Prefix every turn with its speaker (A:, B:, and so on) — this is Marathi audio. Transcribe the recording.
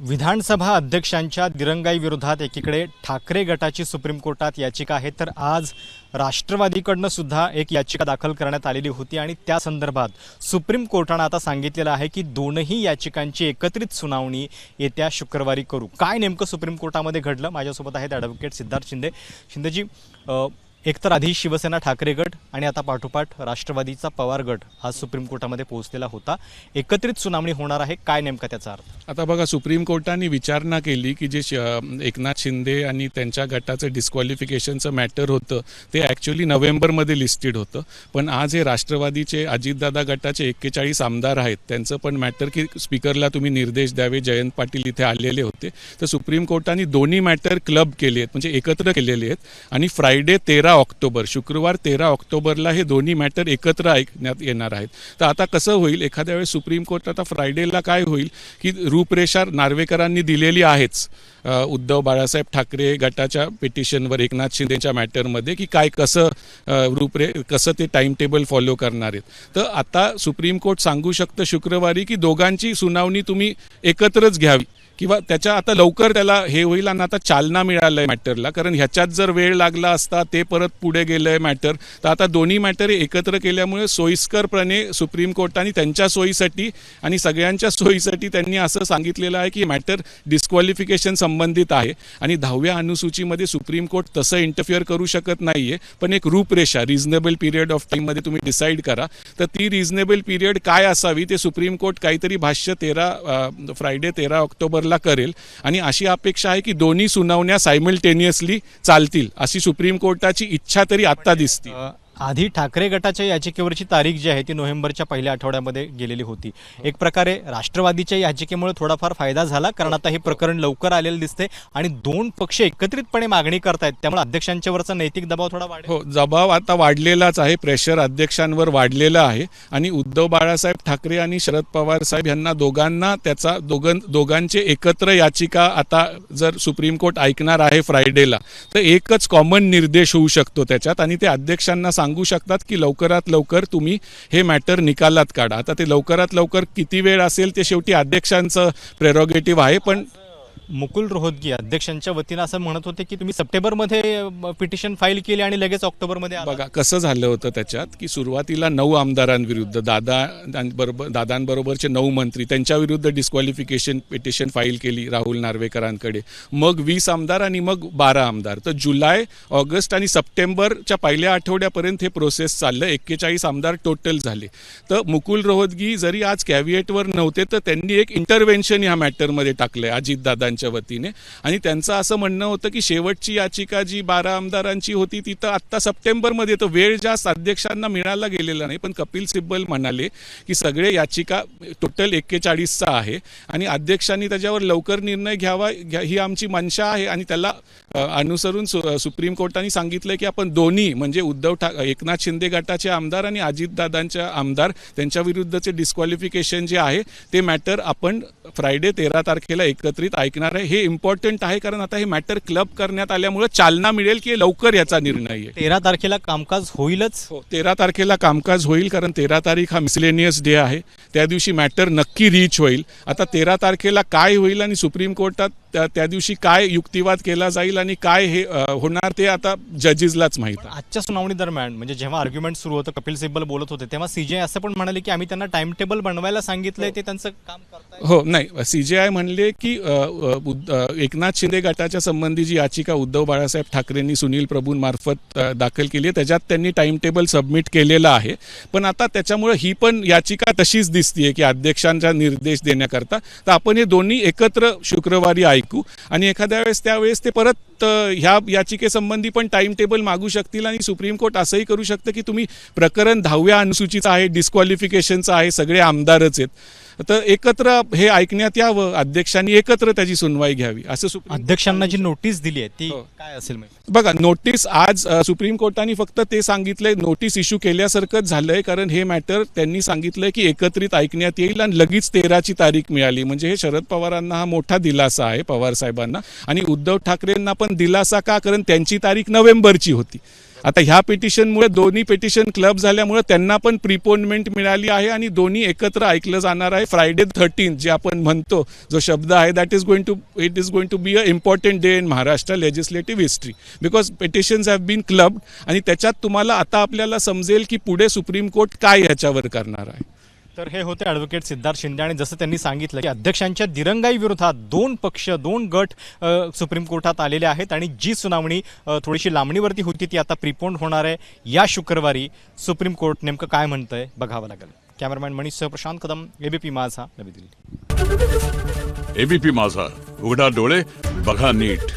A: विधानसभा अध्यक्षांच्या दिरंगाई विरोधात एकीकडे ठाकरे गटाची सुप्रीम कोर्टात याचिका आहे, तर आज राष्ट्रवादीकडनं सुद्धा एक याचिका दाखल करण्यात आलेली होती आणि त्या संदर्भात सुप्रीम कोर्टानं आता सांगितलेलं आहे की दोनही याचिकांची एकत्रित सुनावणी येत्या शुक्रवारी करू। काय नेमकं सुप्रीम कोर्टामध्ये घडलं, माझ्यासोबत आहेत ॲडव्होकेट सिद्धार्थ शिंदे। शिंदेजी, एकतर आधी शिवसेना ठाकरे गट आणि आता पाठोपाठ राष्ट्रवादीचा पवार गट आज सुप्रीम कोर्टामध्ये पोहोचलेला होता, एकत्रित सुनावणी होणार आहे, काय नेमका त्याचा अर्थ?
B: आता बघा, सुप्रीम कोर्टाने विचारणा केली की जे एकनाथ शिंदे आणि त्यांच्या गटाचं डिस्क्वालिफिकेशनचं मॅटर होतं ते ॲक्च्युली नोव्हेंबरमध्ये लिस्टेड होतं, पण आज हे राष्ट्रवादीचे अजितदादा गटाचे 41 आमदार आहेत, त्यांचं पण मॅटर की स्पीकरला तुम्ही निर्देश द्यावे, जयंत पाटील इथे आलेले होते, तर सुप्रीम कोर्टाने दोन्ही मॅटर क्लब केले आहेत, म्हणजे एकत्र केलेले आहेत आणि फ्रायडे 13 ऑक्टोबर, शुक्रवार 13 ऑक्टोबरला हे दोन्ही मॅटर एकत्र ऐकण्यात येणार आहेत। तर आता कसं होईल, एखाद्या वेळेस सुप्रीम कोर्ट आता फ्रायडेला काय होईल की रूपरेषा नार्वेकरांनी दिलेली आहेच उद्धव बाळासाहेब ठाकरे गटाच्या पिटिशनवर एकनाथ शिंदेच्या मॅटरमध्ये की काय कसं ते टाइम टेबल फॉलो करणार आहेत। तर आता सुप्रीम कोर्ट सांगू शकतं शुक्रवारी की दोघांची सुनावणी तुम्ही एकत्रच घ्यावी किंवा त्याच्या आता लवकर त्याला हे होईल आणि आता चालना मिळालं आहे मॅटरला, कारण ह्याच्यात जर वेळ लागला असता ते परत पुढे गेलं आहे मॅटर, तर आता दोन्ही मॅटर एकत्र केल्यामुळे सोयीस्करपणे सुप्रीम कोर्टाने त्यांच्या सोयीसाठी आणि सगळ्यांच्या सोयीसाठी त्यांनी असं सांगितलेलं आहे की मॅटर डिस्क्वालिफिकेशन संबंधित आहे आणि 10व्या अनुसूचीमध्ये सुप्रीम कोर्ट तसं इंटरफिअर करू शकत नाही आहे, पण एक रूपरेषा रिझनेबल पिरियड ऑफ टाईममध्ये तुम्ही डिसाईड करा, तर ती रिझनेबल पिरियड काय असावी ते सुप्रीम कोर्ट काहीतरी भाष्य फ्रायडे 13 ऑक्टोबर करेल आणि अशी अपेक्षा आहे की दोन्ही सुनावण्या सायमल्टेनियसली चालतील अशी सुप्रीम कोर्टाची इच्छा तरी आता दिसते।
A: आधी ठाकरे गटाच्या याचिकेवरची तारीख जी आहे ती नोव्हेंबरच्या पहिल्या आठवड्यामध्ये गेलेली होती। एक प्रकारे राष्ट्रवादीच्या याचिकेमुळे थोडाफार फायदा झाला, कारण आता हे प्रकरण लवकर आलेलं दिसते आणि दोन पक्ष एकत्रितपणे मागणी करतायत, त्यामुळे अध्यक्षांच्यावरचा नैतिक दबाव थोडा वाढेल।
B: हो, दबाव आता वाढलेलाच आहे, प्रेशर अध्यक्षांवर वाढलेलं आहे आणि उद्धव बाळासाहेब ठाकरे आणि शरद पवार साहेब यांना दोघांना त्याचा दोघांचे एकत्र याचिका आता जर सुप्रीम कोर्ट ऐकणार आहे फ्रायडेला, तर एकच कॉमन निर्देश होऊ शकतो त्याच्यात आणि ते अध्यक्षांना सांगू शकतात की लवकरात लवकर तुम्ही हे मॅटर निकालात काढा। आता ते लवकरात लवकर किती वेळ असेल ते शेवटी अध्यक्षांचं प्रेरोगेटिव्ह आहे, पण
A: मुकुल रोहतगी अध्यक्षांच्या वतीनं असं म्हणत होते की तुम्ही सप्टेंबरमध्ये पिटिशन फाईल केली आणि लगेच ऑक्टोबरमध्ये
B: बघा कसं झालं होतं त्याच्यात की सुरुवातीला 9 आमदारांविरुद्ध दादांबरोबरचे 9 मंत्री त्यांच्या विरुद्ध डिस्क्वालिफिकेशन पिटिशन फाईल केली राहुल नार्वेकरांकडे, मग 20 आमदार आणि मग 12 आमदार, तर जुलै, ऑगस्ट आणि सप्टेंबरच्या पहिल्या आठवड्यापर्यंत हे प्रोसेस चाललं, 41 आमदार टोटल झाले। तर मुकुल रोहतगी जरी आज कॅबिनेटवर नव्हते तर त्यांनी एक इंटरव्हेन्शन ह्या मॅटरमध्ये टाकलंय अजितदादांच्या वतीने आणि त्यांचं असं म्हणणं होतं की शेवटची याचिका जी 12 आमदारांची होती ती तर आत्ता सप्टेंबरमध्ये, तर वेळ जास्त अध्यक्षांना मिळाला गेलेला नाही, पण कपिल सिब्बल म्हणाले की सगळे याचिका टोटल 41चा आहे आणि अध्यक्षांनी त्याच्यावर लवकर निर्णय घ्यावा ही आमची मनशा आहे आणि त्याला अनुसरून सुप्रीम कोर्टाने सांगितलं की आपण दोन्ही म्हणजे एकनाथ शिंदे गटाचे आमदार आणि अजितदादांच्या आमदार त्यांच्या विरुद्धचे डिस्क्वालिफिकेशन जे आहे ते मॅटर आपण फ्रायडे 13 तारखेला एकत्रित ऐकणार आहे। हे इम्पॉर्टंट आहे कारण आता हे मॅटर क्लब करण्यात आल्यामुळे चालना मिळेल की लवकर याचा निर्णय आहे।
A: 13 तारखेला कामकाज होईलच?
B: हो, 13 तारखेला कामकाज होईल, कारण 13 तारीख हा मिसलेनियस डे आहे, त्या दिवशी मॅटर नक्की रीच होईल। आता 13 तारखेला काय होईल आणि सुप्रीम कोर्टात त्या दिवशी काय युक्तिवाद केला जाईल आणि काय हे होणार ते आता जजेसलाच माहित आहे।
A: आजच्या सुनावणी दरम्यान म्हणजे जेव्हा आर्ग्युमेंट सुरू होतं, कपिल सिब्बल बोलत होते, तेव्हा सीजेआय असं पण म्हणाले की आम्ही त्यांना टाइम टेबल बनवायला सांगितलंय, ते त्यांचं काम करतायत।
B: हो, नाही, सीजेआय म्हणले की एकनाथ शिंदे गटाच्या संबंधी जी याचिका उद्धव बाळासाहेब ठाकरेंनी सुनील प्रभूंमार्फत दाखल केली आहे त्याच्यात त्यांनी टाइम टेबल सबमिट केलेला आहे, पण आता त्याच्यामुळे ही पण याचिका तशीच दिसतीये की अध्यक्षांचा निर्देश देण्याकरता, तर आपण हे दोन्ही एकत्र शुक्रवारी ऐकू आणि एखाद्या वेळेस त्यावेळेस ते परत ह्या याचिकेसंबंधी पण टाइम टेबल मागू शकतील आणि सुप्रीम कोर्ट असंही करू शकतं की तुम्ही प्रकरण 10व्या अनुसूचीचं आहे, डिस्क्वालिफिकेशनचं आहे, सगळे आमदारच आहेत, तर एकत्र हे ऐकण्यात यावं, अध्यक्षांनी एकत्र त्याची सुनवाई घ्यावी असं
A: अध्यक्षांना जी नोटीस दिली आहे ती काय असेल?
B: बघा, नोटीस आज सुप्रीम कोर्टाने फक्त ते सांगितलंय, नोटीस इश्यू केल्यासारखंच झालंय, कारण हे मॅटर त्यांनी सांगितलंय की एकत्रित ऐकण्यात येईल आणि लगेच 13ची तारीख मिळाली, म्हणजे हे शरद पवारांना हा मोठा दिलासा आहे, पवार साहेबांना, आणि उद्धव ठाकरेंना पण दिलासा का, कारण त्यांची तारीख नोव्हेंबरची होती आता ह्या पिटिशनमुळे दोन्ही पिटिशन क्लब झाल्यामुळे त्यांना पण प्रिपोनमेंट मिळाली आहे आणि दोन्ही एकत्र ऐकलं जाणार आहे. फ्रायडे 13 जे आपण म्हणतो जो शब्द आहे it is going to be a important day in Maharashtra legislative history because petitions have been clubbed आणि त्याच्यात तुम्हाला आता आपल्याला समजेल की पुढे सुप्रीम कोर्ट काय ह्याच्यावर करणार आहे.
A: तर हे होते ॲडव्होकेट सिद्धार्थ शिंदे आणि जसं त्यांनी सांगितलं की अध्यक्षांच्या दिरंगाई विरोधात 2 पक्ष 2 गट सुप्रीम कोर्टात आलेले आहेत आणि जी सुनावणी थोडीशी लांबणीवरती होती ती आता प्रिपोंड होणार आहे. या शुक्रवारी सुप्रीम कोर्ट नेमकं काय म्हणतंय बघावं लागेल. कॅमेरामॅन मनीषसह प्रशांत कदम, एबीपी माझा, नवी दिल्ली.
C: एबीपी माझा, उघडा डोळे बघा नीट.